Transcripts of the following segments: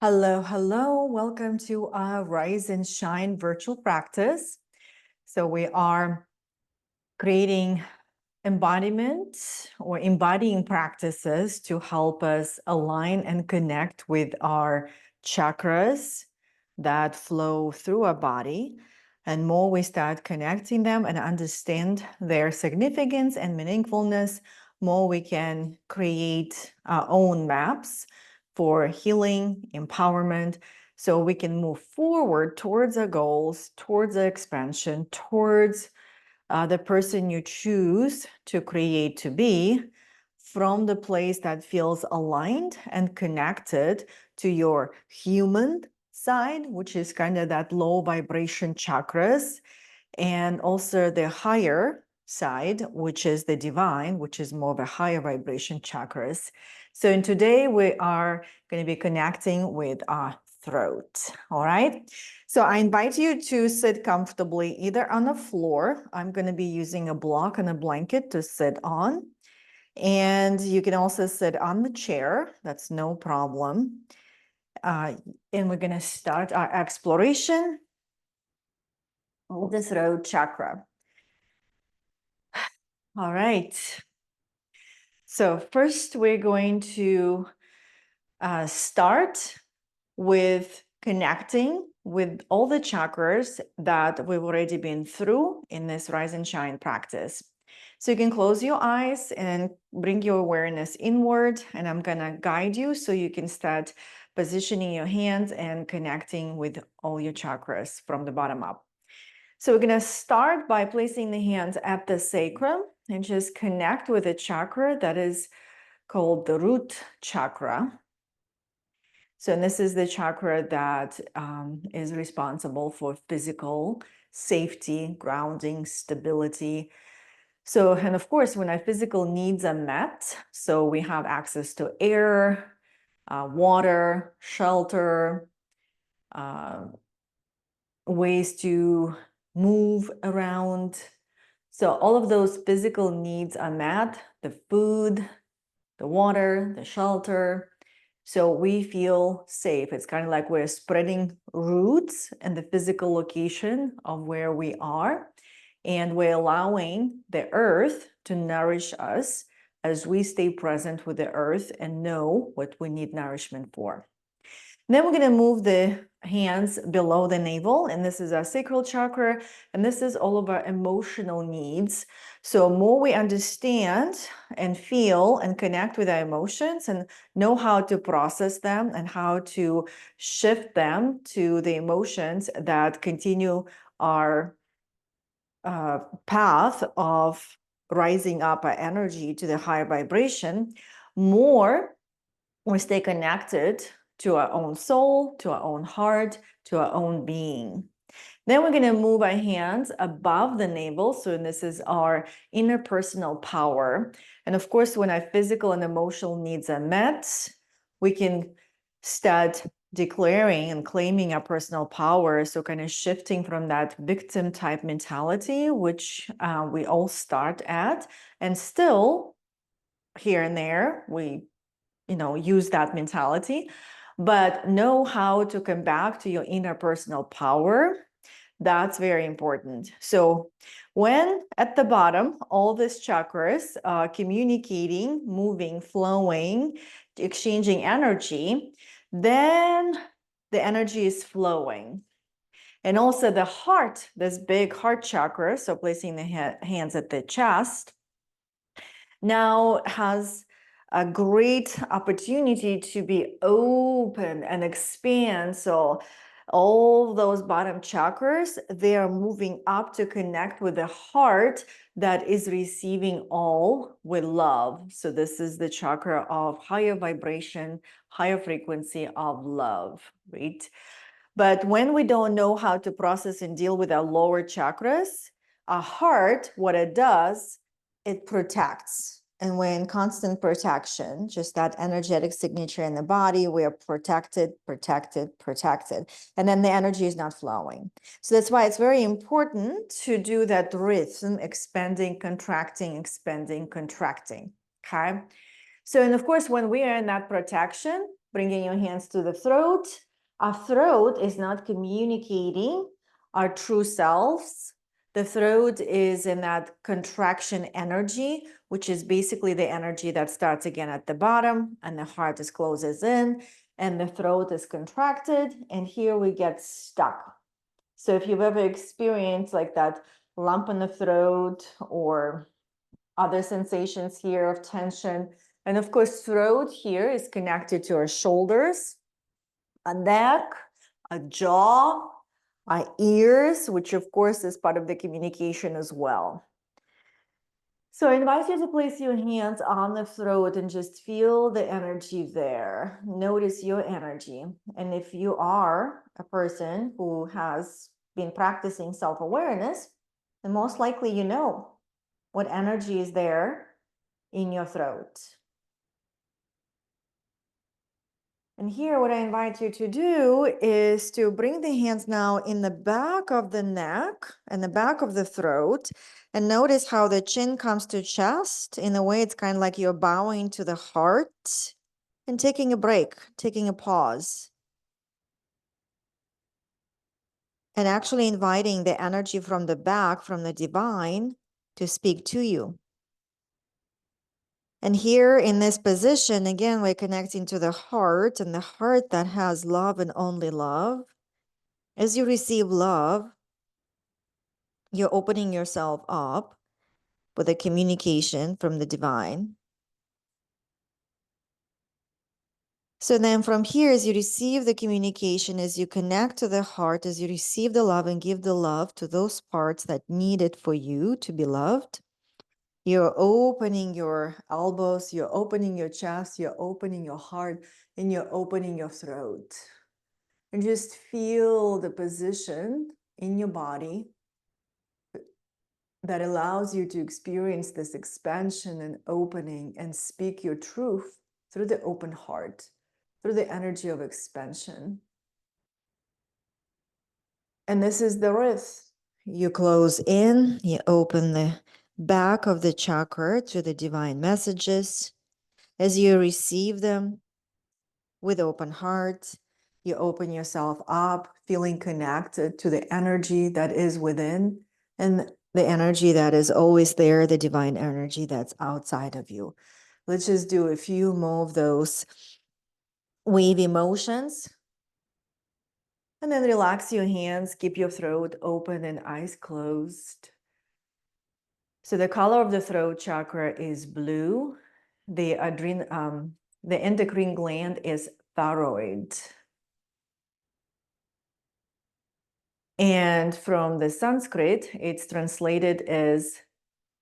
Hello, hello. Welcome to our Rise and Shine virtual practice. So we are creating embodiment or embodying practices to help us align and connect with our chakras that flow through our body. And more we start connecting them and understand their significance and meaningfulness, more we can create our own maps for healing, empowerment, so we can move forward towards our goals, towards our expansion, towards the person you choose to create to be from the place that feels aligned and connected to your human side, which is kind of that low vibration chakras, and also the higher side, which is the divine, which is more of a higher vibration chakras. So in today we are going to be connecting with our throat. All right. So I invite you to sit comfortably either on the floor. I'm going to be using a block and a blanket to sit on. And you can also sit on the chair. That's no problem. And we're going to start our exploration of the throat chakra. All right. So first we're going to start with connecting with all the chakras that we've already been through in this Rise and Shine practice. So you can close your eyes and bring your awareness inward, and I'm gonna guide you so you can start positioning your hands and connecting with all your chakras from the bottom up. So we're gonna start by placing the hands at the sacrum and just connect with a chakra that is called the root chakra. So this is the chakra that is responsible for physical safety, grounding, stability. So, and of course, when our physical needs are met, so we have access to air, water, shelter, ways to move around. So all of those physical needs are met, the food, the water, the shelter. So we feel safe. It's kind of like we're spreading roots in the physical location of where we are. And we're allowing the earth to nourish us as we stay present with the earth and know what we need nourishment for. Then we're going to move the hands below the navel, and this is our sacral chakra, and this is all of our emotional needs. So more we understand and feel and connect with our emotions and know how to process them and how to shift them to the emotions that continue our path of rising up our energy to the higher vibration, more we stay connected to our own soul, to our own heart, to our own being. Then we're going to move our hands above the navel. So this is our interpersonal power. And of course, when our physical and emotional needs are met, we can start declaring and claiming our personal power. So kind of shifting from that victim type mentality, which we all start at, and still here and there, we use that mentality, but know how to come back to your interpersonal power. That's very important. So when at the bottom, all these chakras communicating, moving, flowing, exchanging energy, then the energy is flowing. And also the heart, this big heart chakra, so placing the hands at the chest, now has a great opportunity to be open and expand. So all those bottom chakras, they are moving up to connect with the heart that is receiving all with love. So this is the chakra of higher vibration, higher frequency of love, right? But when we don't know how to process and deal with our lower chakras, our heart, what it does, it protects. And we're in constant protection, just that energetic signature in the body. We are protected, protected, protected. And then the energy is not flowing. So that's why it's very important to do that rhythm, expanding, contracting, okay? So, and of course, when we are in that protection, bringing your hands to the throat. Our throat is not communicating our true selves. The throat is in that contraction energy, which is basically the energy that starts again at the bottom, and the heart is closes in, and the throat is contracted, and here we get stuck. So if you've ever experienced like that lump in the throat or other sensations here of tension, and of course, throat here is connected to our shoulders, a neck, a jaw, our ears, which of course is part of the communication as well. So I invite you to place your hands on the throat and just feel the energy there. Notice your energy. And if you are a person who has been practicing self-awareness, then most likely you know what energy is there in your throat. And here, what I invite you to do is to bring the hands now in the back of the neck and the back of the throat, and notice how the chin comes to chest. In a way, it's kind of like you're bowing to the heart and taking a break, taking a pause, and actually inviting the energy from the back, from the divine, to speak to you. And here in this position, again, we're connecting to the heart, and the heart that has love and only love. As you receive love, you're opening yourself up with a communication from the divine. So then from here, as you receive the communication, as you connect to the heart, as you receive the love and give the love to those parts that need it for you to be loved, you're opening your elbows, you're opening your chest, you're opening your heart, and you're opening your throat. And just feel the position in your body that allows you to experience this expansion and opening and speak your truth through the open heart, through the energy of expansion. And this is the Rith. You close in, you open the back of the chakra to the divine messages. As you receive them with open heart, you open yourself up, feeling connected to the energy that is within and the energy that is always there, the divine energy that's outside of you. Let's just do a few more of those wavy motions. And then relax your hands, keep your throat open and eyes closed. So the color of the throat chakra is blue. The endocrine gland is thyroid. And from the Sanskrit, it's translated as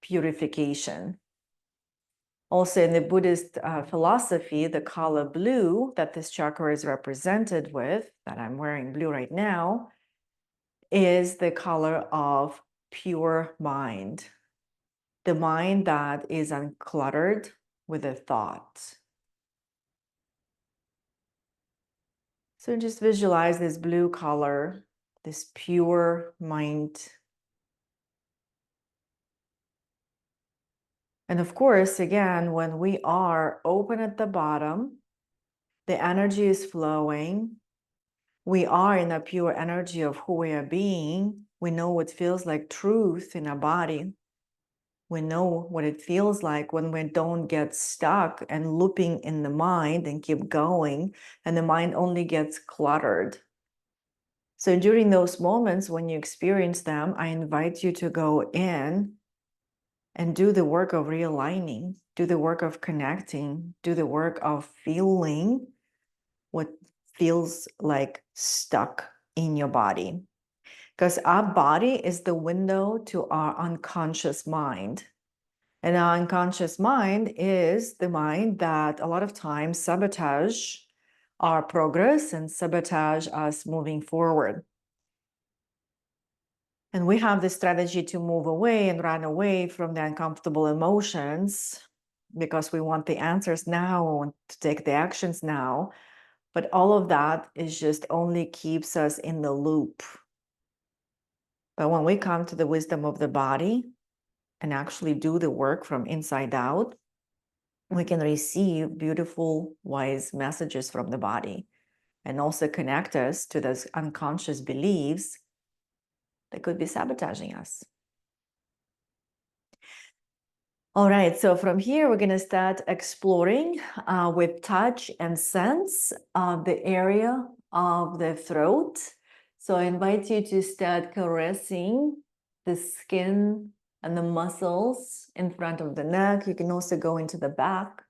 purification. Also in the Buddhist philosophy, the color blue that this chakra is represented with, that I'm wearing blue right now, is the color of pure mind. The mind that is uncluttered with a thought. So just visualize this blue color, this pure mind. And of course, again, when we are open at the bottom, the energy is flowing. We are in a pure energy of who we are being. We know what feels like truth in our body. We know what it feels like when we don't get stuck and looping in the mind and keep going, and the mind only gets cluttered. So during those moments when you experience them, I invite you to go in and do the work of realigning, do the work of connecting, do the work of feeling what feels like stuck in your body. Because our body is the window to our unconscious mind. And our unconscious mind is the mind that a lot of times sabotage our progress and sabotage us moving forward. And we have this strategy to move away and run away from the uncomfortable emotions because we want the answers now, we want to take the actions now. But all of that is just only keeps us in the loop. But when we come to the wisdom of the body and actually do the work from inside out, we can receive beautiful, wise messages from the body and also connect us to those unconscious beliefs that could be sabotaging us. All right, so from here, we're going to start exploring with touch and sense the area of the throat. So I invite you to start caressing the skin and the muscles in front of the neck. You can also go into the back.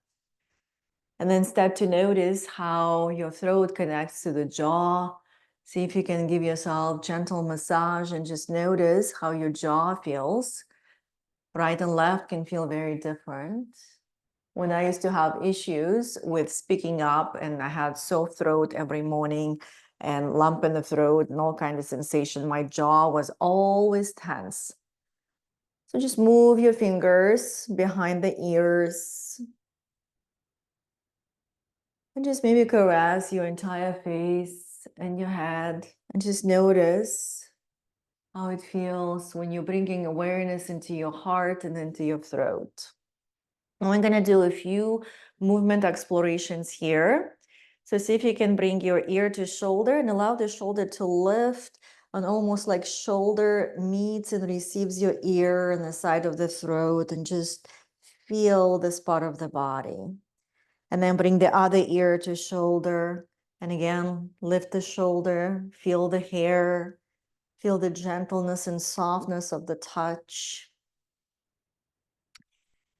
And then start to notice how your throat connects to the jaw. See if you can give yourself gentle massage and just notice how your jaw feels. Right and left can feel very different. When I used to have issues with speaking up and I had sore throat every morning and lump in the throat and all kind of sensation, my jaw was always tense. So just move your fingers behind the ears and just maybe caress your entire face and your head and just notice how it feels when you're bringing awareness into your heart and into your throat. And we're going to do a few movement explorations here. So see if you can bring your ear to shoulder and allow the shoulder to lift, and almost like shoulder meets and receives your ear and the side of the throat, and just feel this part of the body. And then bring the other ear to shoulder. And again, lift the shoulder, feel the hair, feel the gentleness and softness of the touch.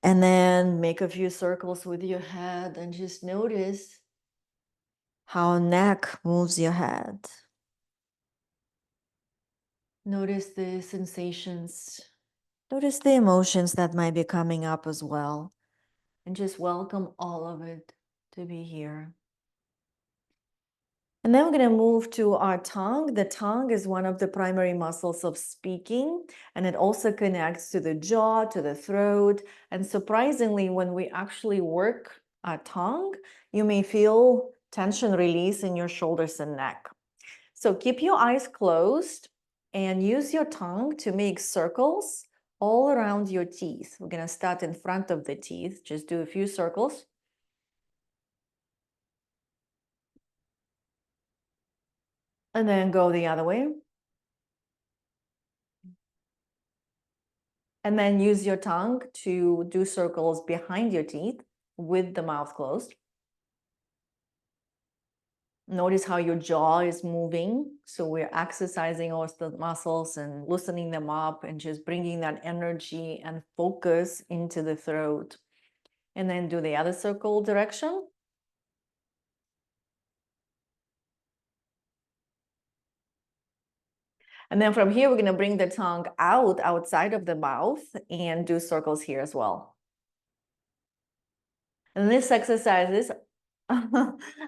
And then make a few circles with your head and just notice how neck moves your head. Notice the sensations. Notice the emotions that might be coming up as well. And just welcome all of it to be here. And then we're going to move to our tongue. The tongue is one of the primary muscles of speaking, and it also connects to the jaw, to the throat. And surprisingly, when we actually work our tongue, you may feel tension release in your shoulders and neck. So keep your eyes closed and use your tongue to make circles all around your teeth. We're going to start in front of the teeth. Just do a few circles. And then go the other way. And then use your tongue to do circles behind your teeth with the mouth closed. Notice how your jaw is moving. So we're exercising all the muscles and loosening them up and just bringing that energy and focus into the throat. And then do the other circle direction. And then from here, we're going to bring the tongue out, outside of the mouth, and do circles here as well. And this exercise is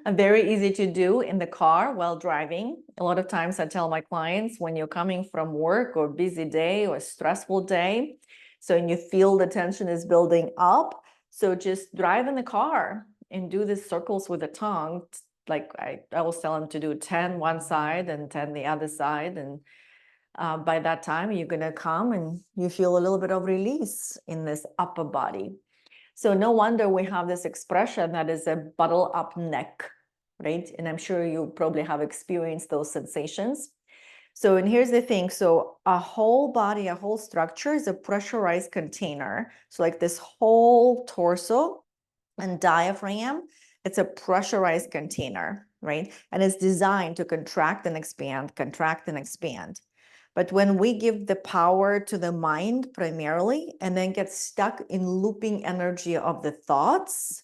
very easy to do in the car while driving. A lot of times I tell my clients, when you're coming from work or busy day or stressful day, so and you feel the tension is building up, so just drive in the car and do the circles with the tongue. Like I always tell them to do 10 one side and 10 the other side, and by that time you're going to come and you feel a little bit of release in this upper body. So no wonder we have this expression that is a bottle up neck, right? And I'm sure you probably have experienced those sensations. So, and here's the thing. So a whole body, a whole structure is a pressurized container. So like this whole torso and diaphragm, it's a pressurized container, right? And it's designed to contract and expand, contract and expand. But when we give the power to the mind primarily and then get stuck in looping energy of the thoughts,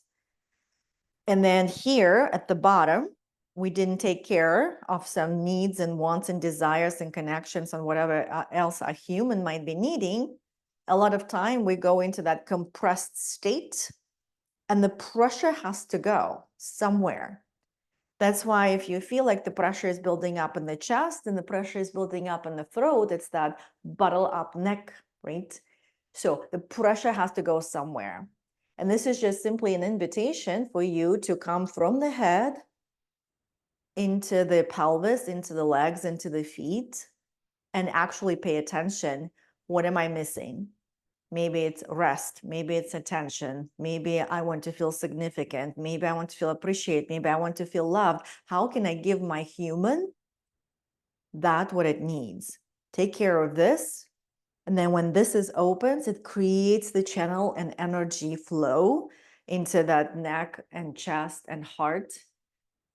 and then here at the bottom, we didn't take care of some needs and wants and desires and connections and whatever else a human might be needing, a lot of time we go into that compressed state and the pressure has to go somewhere. That's why if you feel like the pressure is building up in the chest and the pressure is building up in the throat, it's that bottle up neck, right? So the pressure has to go somewhere. And this is just simply an invitation for you to come from the head into the pelvis, into the legs, into the feet, and actually pay attention. What am I missing? Maybe it's rest. Maybe it's attention. Maybe I want to feel significant. Maybe I want to feel appreciated. Maybe I want to feel loved. How can I give my human that what it needs? Take care of this. And then when this is opens, it creates the channel and energy flow into that neck and chest and heart.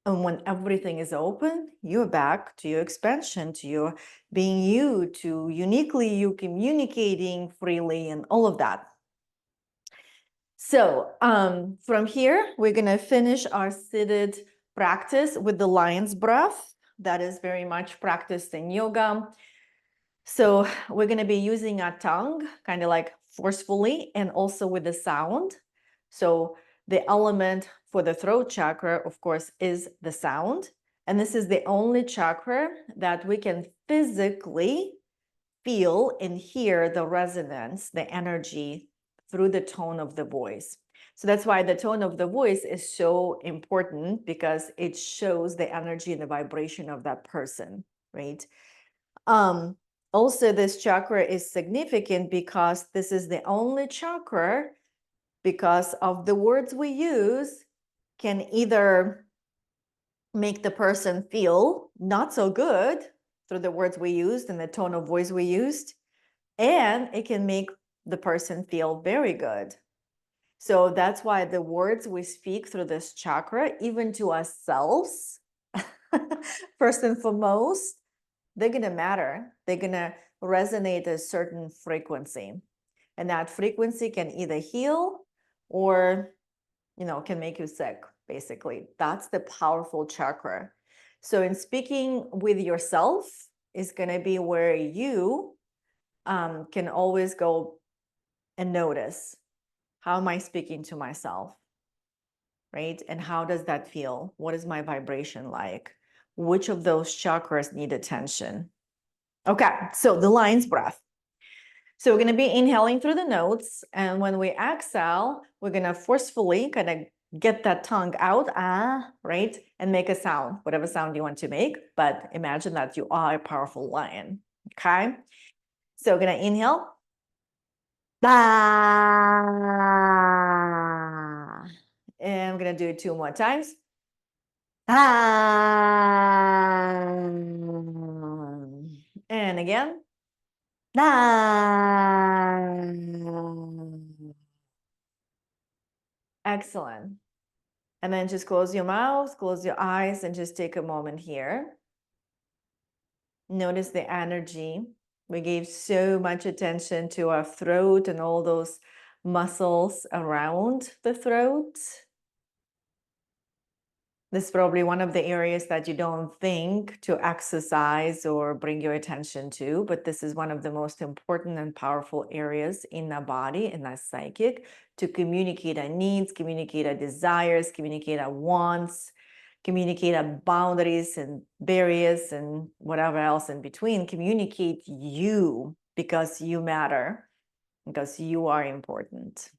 And when everything is open, you're back to your expansion, to your being you, to uniquely you communicating freely and all of that. So from here, we're going to finish our seated practice with the lion's breath. That is very much practiced in yoga. So we're going to be using our tongue kind of like forcefully and also with the sound. So the element for the throat chakra, of course, is the sound. And this is the only chakra that we can physically feel and hear the resonance, the energy through the tone of the voice. So that's why the tone of the voice is so important, because it shows the energy and the vibration of that person, right? Also, this chakra is significant because this is the only chakra, because of the words we use, can either make the person feel not so good through the words we used and the tone of voice we used, and it can make the person feel very good. So that's why the words we speak through this chakra, even to ourselves, first and foremost, they're going to matter. They're going to resonate a certain frequency. And that frequency can either heal or, can make you sick, basically. That's the powerful chakra. So in speaking with yourself is going to be where you can always go and notice, how am I speaking to myself, right? And how does that feel? What is my vibration like? Which of those chakras need attention? Okay, so the lion's breath. So we're going to be inhaling through the nose, and when we exhale, we're going to forcefully kind of get that tongue out, right? And make a sound, whatever sound you want to make, but imagine that you are a powerful lion, okay? So we're going to inhale. Ah. And I'm going to do it 2 more times. Ah. And again. Ah. Excellent. And then just close your mouth, close your eyes, and just take a moment here. Notice the energy. We gave so much attention to our throat and all those muscles around the throat. This is probably one of the areas that you don't think to exercise or bring your attention to, but this is one of the most important and powerful areas in our body, in our psychic, to communicate our needs, communicate our desires, communicate our wants, communicate our boundaries and barriers and whatever else in between. Communicate you, because you matter, because you are important.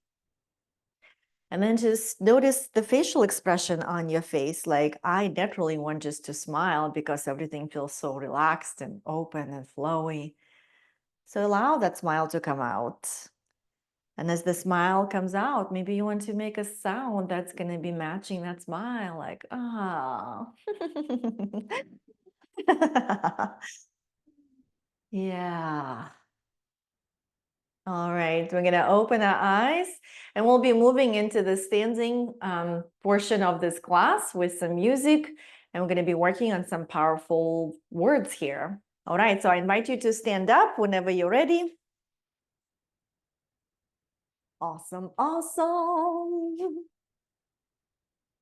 And then just notice the facial expression on your face. Like, I naturally want just to smile because everything feels so relaxed and open and flowy. So allow that smile to come out. And as the smile comes out, maybe you want to make a sound that's going to be matching that smile, like, ah. Yeah. All right, we're going to open our eyes, and we'll be moving into the standing portion of this class with some music, and we're going to be working on some powerful words here. All right, so I invite you to stand up whenever you're ready. Awesome, awesome.